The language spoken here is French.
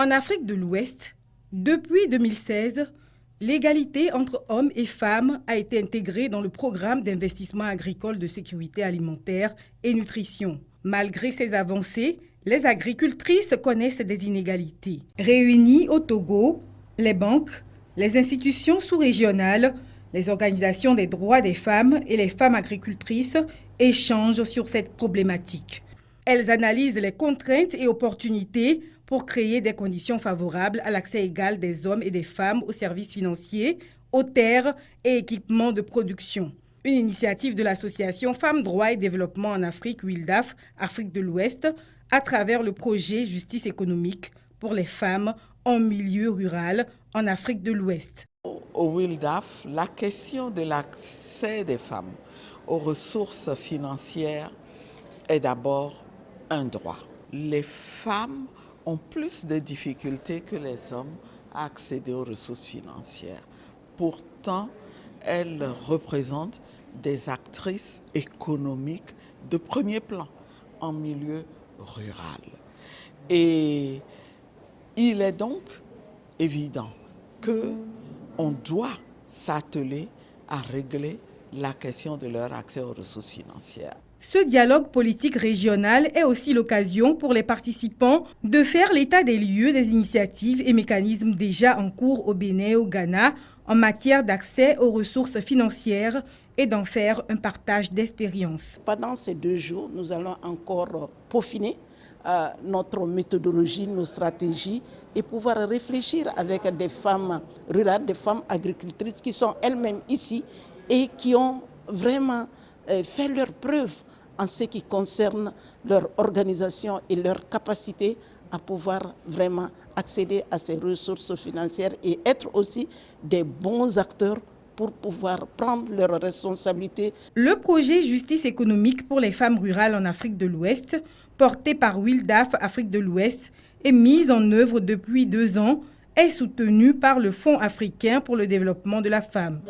En Afrique de l'Ouest, depuis 2016, l'égalité entre hommes et femmes a été intégrée dans le programme d'investissement agricole de sécurité alimentaire et nutrition. Malgré ces avancées, les agricultrices connaissent des inégalités. Réunies au Togo, les banques, les institutions sous-régionales, les organisations des droits des femmes et les femmes agricultrices échangent sur cette problématique. Elles analysent les contraintes et opportunités pour créer des conditions favorables à l'accès égal des hommes et des femmes aux services financiers, aux terres et équipements de production. Une initiative de l'association Femmes, Droits et Développement en Afrique, WILDAF, Afrique de l'Ouest, à travers le projet Justice économique pour les femmes en milieu rural en Afrique de l'Ouest. Au WILDAF, la question de l'accès des femmes aux ressources financières est d'abord un droit. Les femmes ont plus de difficultés que les hommes à accéder aux ressources financières. Pourtant, elles représentent des actrices économiques de premier plan en milieu rural. Et il est donc évident qu'on doit s'atteler à régler la question de leur accès aux ressources financières. Ce dialogue politique régional est aussi l'occasion pour les participants de faire l'état des lieux des initiatives et mécanismes déjà en cours au Bénin et au Ghana en matière d'accès aux ressources financières et d'en faire un partage d'expériences. Pendant ces 2 jours, nous allons encore peaufiner notre méthodologie, nos stratégies et pouvoir réfléchir avec des femmes rurales, des femmes agricultrices qui sont elles-mêmes ici et qui ont vraiment fait leurs preuves en ce qui concerne leur organisation et leur capacité à pouvoir vraiment accéder à ces ressources financières et être aussi des bons acteurs pour pouvoir prendre leurs responsabilités. Le projet Justice économique pour les femmes rurales en Afrique de l'Ouest, porté par WILDAF Afrique de l'Ouest, est mis en œuvre depuis 2 ans, est soutenu par le Fonds africain pour le développement de la femme.